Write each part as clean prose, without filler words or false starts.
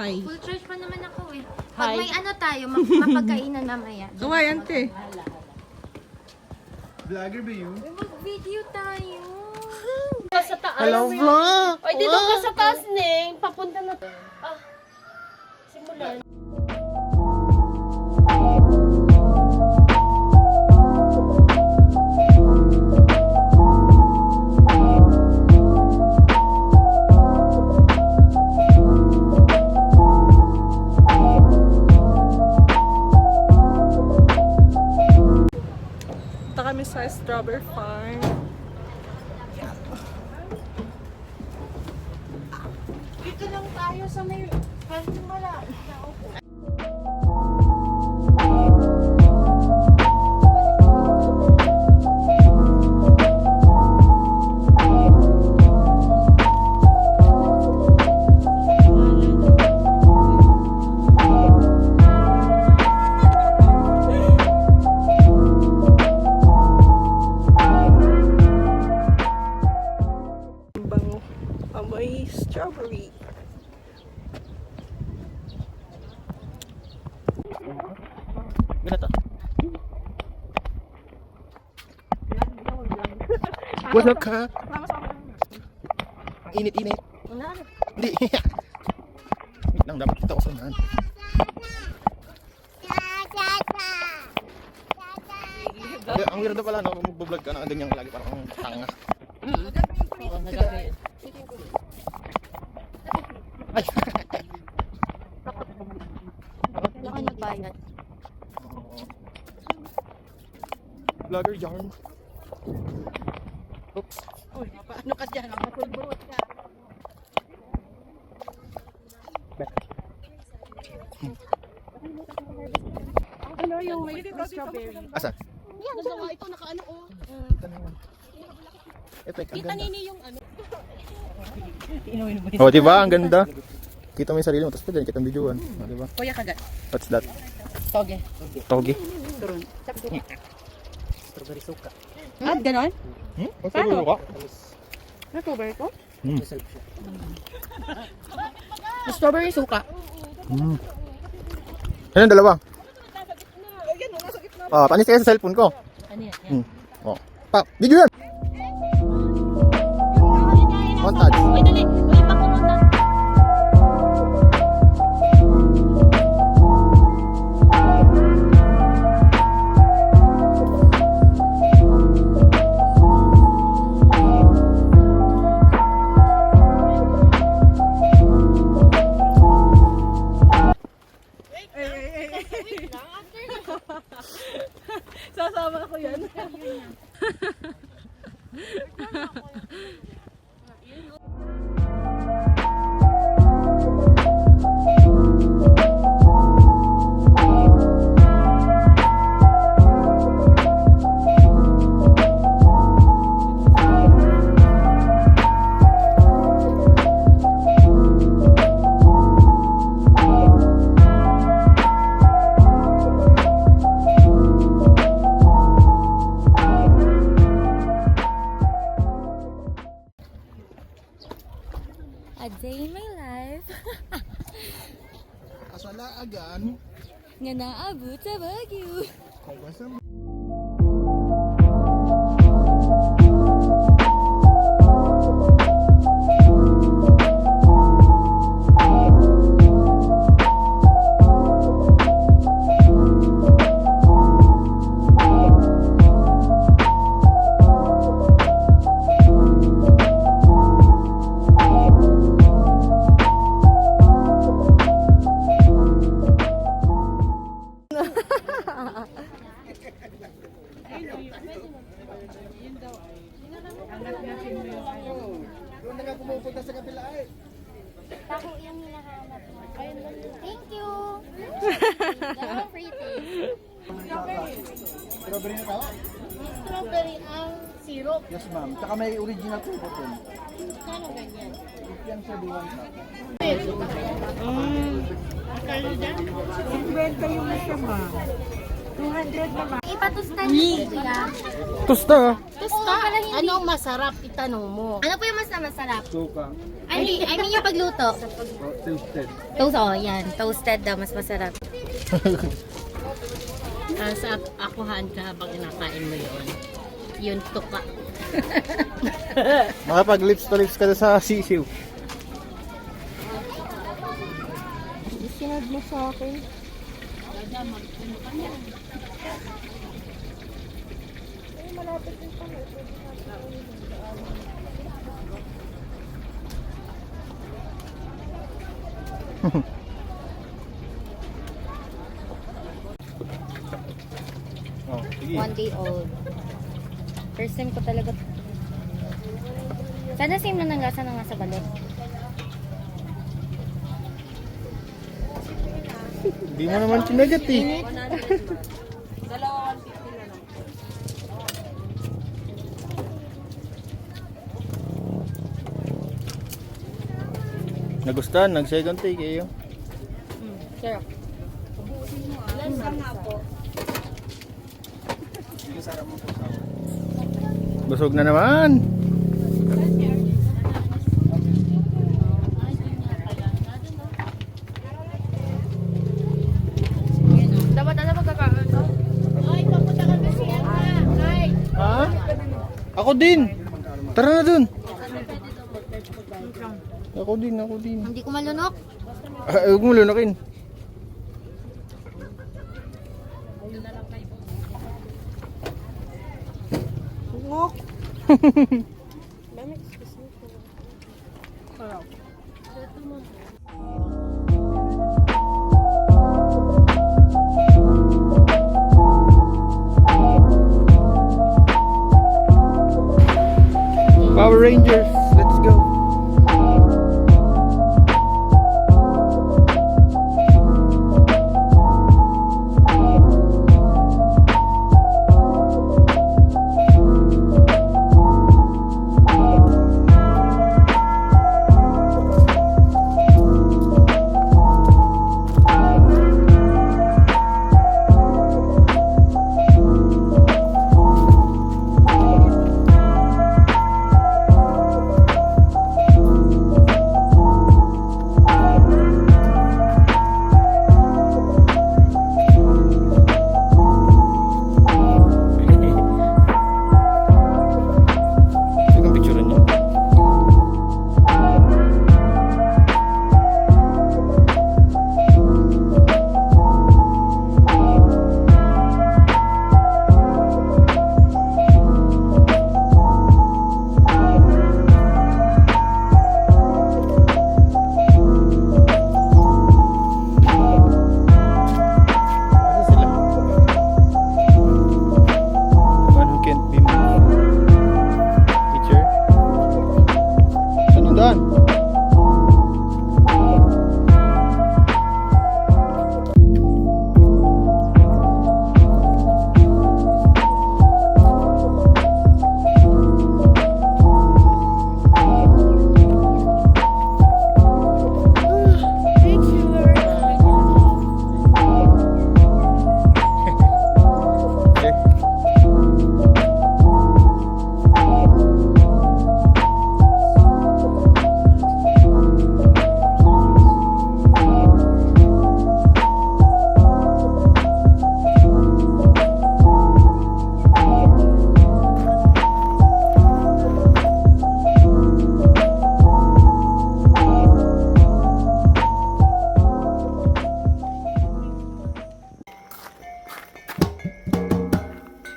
Hi. Full church pa naman ako eh. Hi. Pag may ano tayo, mapagkainan mamaya. Kaway, ante. Vlogger ba yun? Mag-video tayo. Sa taas. Hello, vlog! Ay, dito ka sa taas, Neng. Papunta na. Ah, simulan. Punta kami sa strawberry farm. Dito lang tayo sa may kanting malapit na ako. Bango. Amoy strawberry. Ganito. What's up, ka? Ang init-init. Hindi. Wait lang, dapat kita ko saan. Ang weirdo pala, no? Mag-vlog ka na ganyan lagi parang tanga. Ay! Kailangan magbayad. Vlogger yarn. Oops. Ano ka dyan? Mapulburot ka. Ano yung may strawberry? Asa? Yan, dalawa. Ito nakaano ko. Epic, ang Kita ganda. nini yung ano. Oh, diba? Ang ganda. Kita mo yung sarili mo, tapos pwede kita ang videoan. Oh, diba? Kuya kagat. What's that? Toge. Togi. Turun. Strawberry suka. Ah, ganon? Paano? Na-strawberry ko? Hmm. Strawberry suka. Hmm. Ayun, dalawa. Ah, panis kayo sa cellphone ko. Ano yan? Hmm. Oh. Pa, video yan. Montage. Uy, dali. Uy, papunta. Sasama ko yan. A day in my life. Asala agan. Nga naabot sa Baguio. Doon na nga pumupunta sa kapila ay. Tako yung hinahanap mo. Thank you. Dalawang free taste. Strawberry na tao? Strawberry ang syrup. Yes, ma'am. Tsaka may original po din. Kano ganyan? Yan sa buwan na. Akala dyan? 50 yung siya, ma'am. Ipatustan niyo kuya. Tosta. Tusta? Anong masarap? Itanong mo. Ano po yung mas na masarap? I mean yung pagluto. Toasted. Oh, yan. Toasted daw, mas masarap. Sa akuhan ka habang inakain mo yun. Yun tuka. Makapag lips to lips ka na sa sisiw. Sinad mo sa akin. Oh, sige. 1 day old. First time ko talaga. Sana same na nangasa na nga sa balot. Hindi mo naman sinagat eh. Nagustuhan, nag-second take kayo. Sarap. Busog na naman. Dapat ano magkakaroon to? Ha? Ako din. Tara na dun. Ako din, ako din. Hindi ko malunok. Huwag mo lunakin. Ngok. Mami, excuse me. Sarap. Power Rangers, let's go. Yung picture niya. Asa sila? The one who can't be moved. Picture? Saan yung daan? Okay.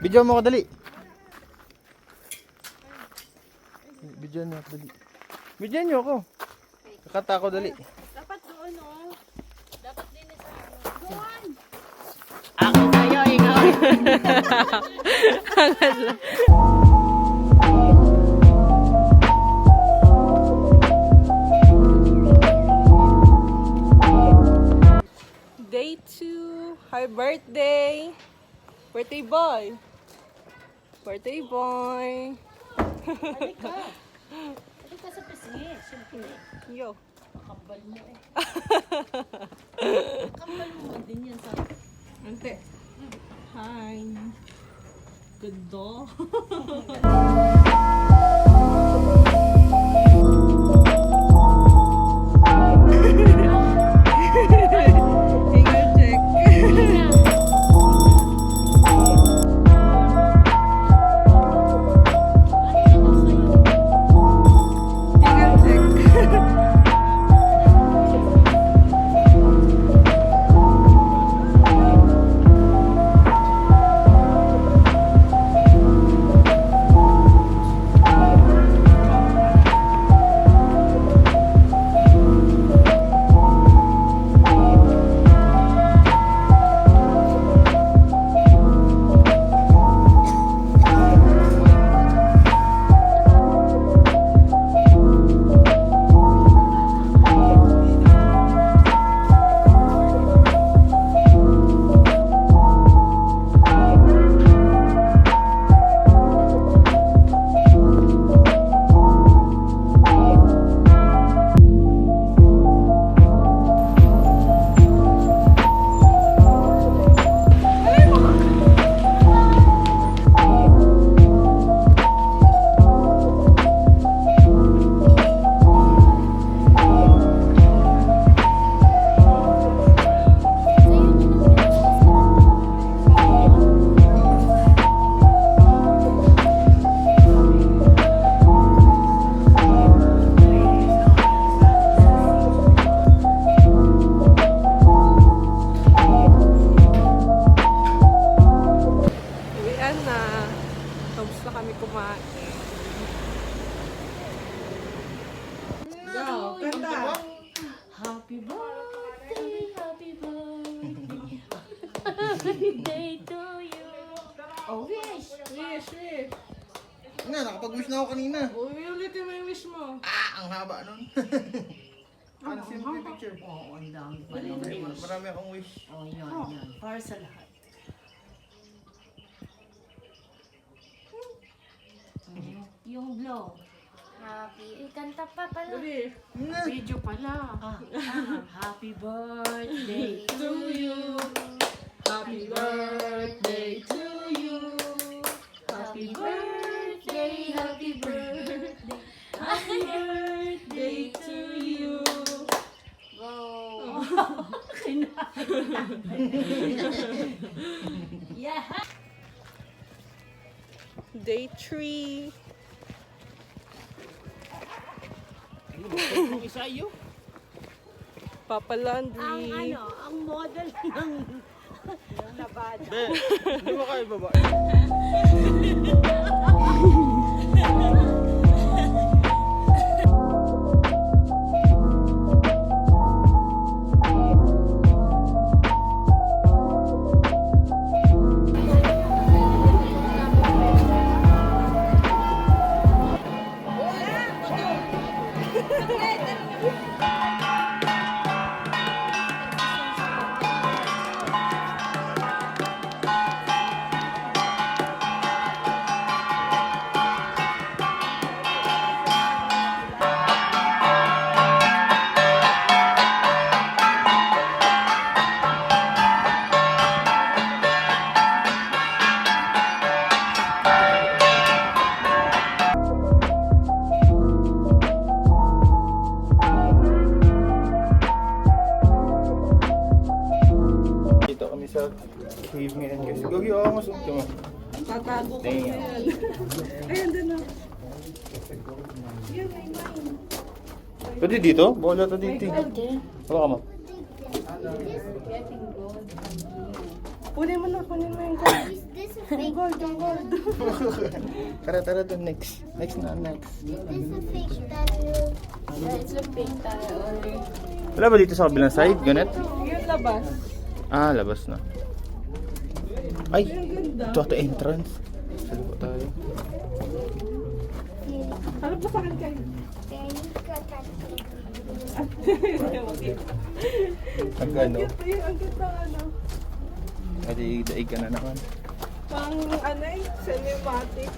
Video mo ko dali. Video mo ako dali. Video nyo ako. Kakanta ako dali. Dapat doon, oh. Dapat din sa Ako sa'yo, ikaw. Day 2. Hi, birthday. Birthday boy. Birthday boy. Halika sa pisngi, siyempre. Yo. Kambal mo eh. Kambal mo din yan sa... Ante. Hi. Ganda. Finger check. Finger check. Uwian na. Tapos na kami kumain. Go, kanta. Happy birthday, happy birthday. Happy day to you. Oh, wish. Wish, wish. Nga, nakapag-wish na ako kanina. Uy, ulitin mo yung wish mo. Ah, ang haba nun. Ano simple picture? Oo, ang dami pa Marami akong wish. Oh, yan. Para sa lahat. Yung blow. Happy. Kanta pa pala. Dali. Video pala. Happy birthday to you. Happy birthday to you. Happy birthday, happy birthday. Happy birthday to you. Go. Yeah. Day 3. Papa Laundry. Ang model ng Be, hindi mo kayo baba. Dito kami sa cave ngayon guys. Gagi ako mas mo. Tatago ko na yan. Ayun din na. Pwede dito? Bola to dito. Wala ka mo. Kunin mo na, kunin mo yung gold. Is this a Yung fake? gold, yung gold. Tara dun next. Next na next. Is this a fake tattoo? It's a pink tayo. Wala ba dito sa kabilang side? Ganet? Yung labas. Ah, labas na. Ay! Ang ganda. Ito ata entrance. Salipo tayo. Ano pa sa akin kayo? Ang gano. Ayun, ang ganda ano. Adi, daig ka na naman. Pang ano eh, cinematic.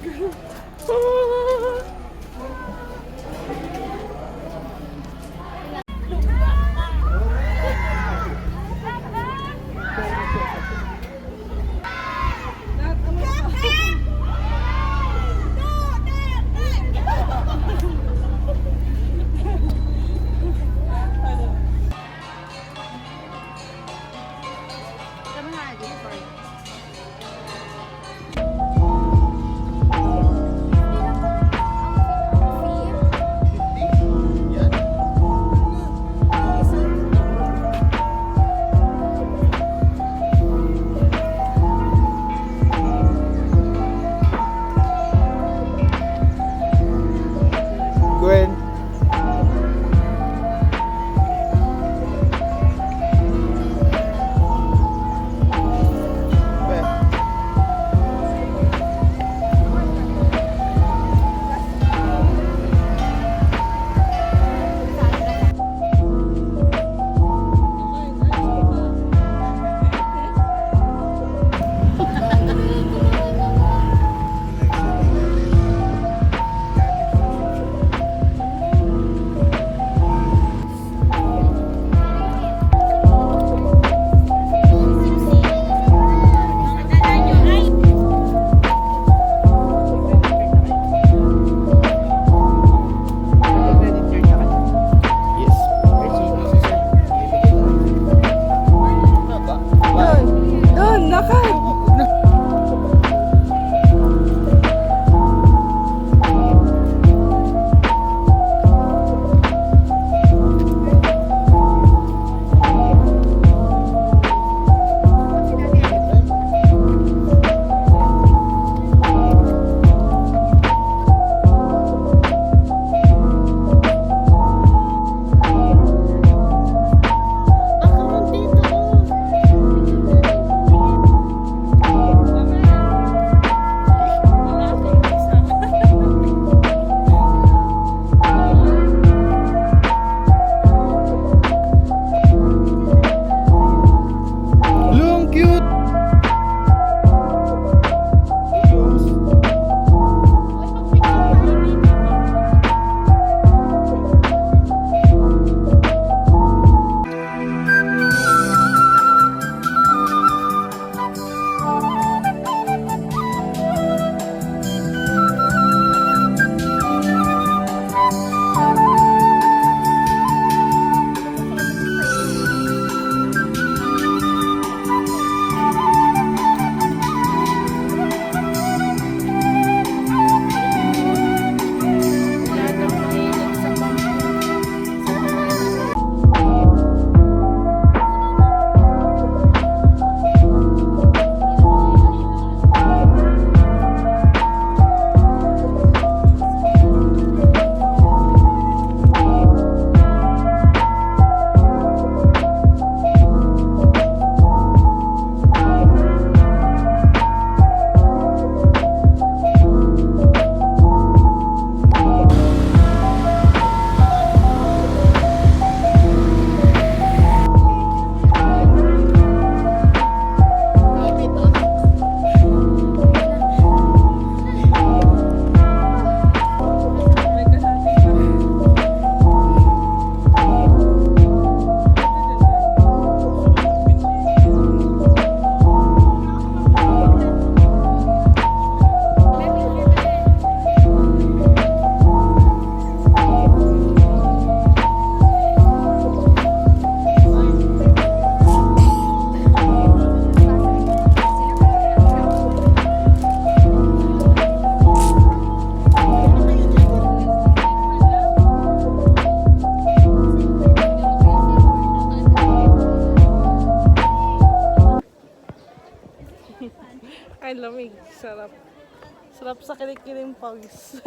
Sarap sa kinikiling pawis.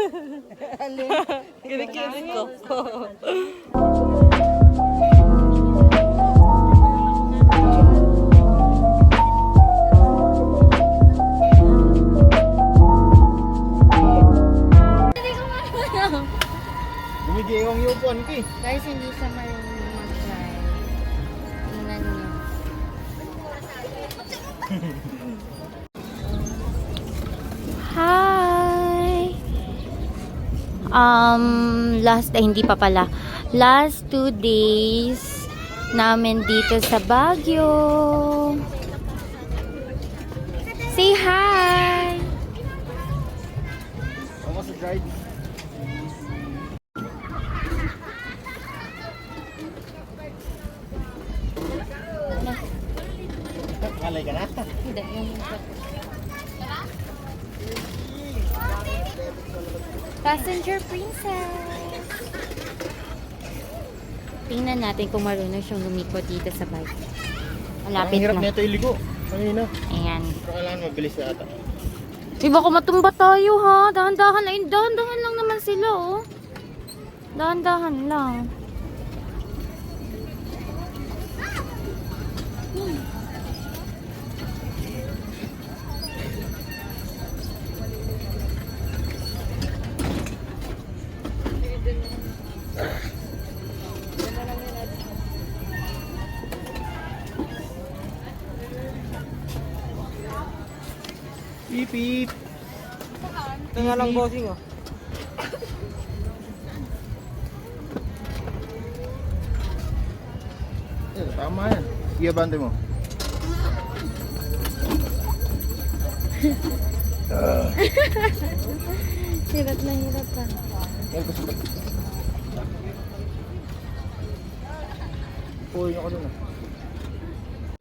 Kinikiling ko. Hindi ko marunong. Gumigayong yung upuan ko eh. Guys, hindi siya marunong mag-drive. Tingnan niyo. Hi! Hindi pa pala. Last 2 days namin dito sa Baguio. Say hi! Almost a drive. Kalay ka na? Hindi, yung Passenger Princess. Tingnan natin kung marunong siyang lumiko dito sa bike. Malapit Ang hirap na. nito iligo. Kanina. Ayan. Pero kailangan mabilis na ata. Baka matumba tayo ha. Dahan-dahan. Ay, dahan-dahan lang naman sila oh. Dahan-dahan lang. Beep beep. Tingnan lang bossing oh. Tama yan. Sige, bante mo. Hirap na hirap pa. Yan, gusto ko. Puhin ako dun ah.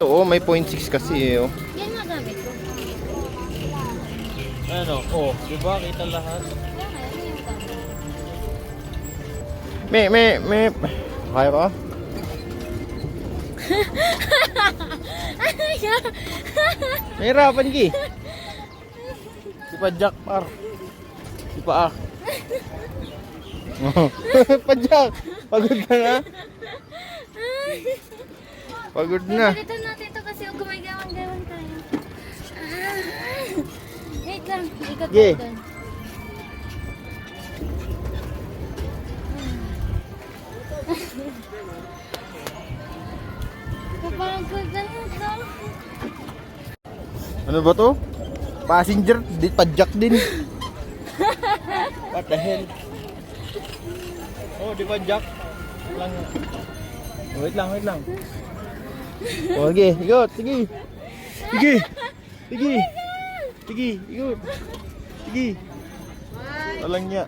Oo, may 0.6 kasi eh. Oh. Yan nga gamit ko. Ano? Oh, di ba? Kita lahat. Yan nga, yan yung gamit. Me. Kaya pa? Mahirapan ki. Si Pajak par. Si Paa. Pajak, pagod ka na? Pagod na. Pagalitan natin ito kasi gumagawan-gawan tayo. Wait lang, ikot Sige. tayo doon. Kapagod na ito. Ano ba to? Passenger, di Pajak din. What the hell? Oh, di Pajak. Lang. Wait lang. Oh, sige, ikot, sige. Sige, ikot. Sige. Walang niya.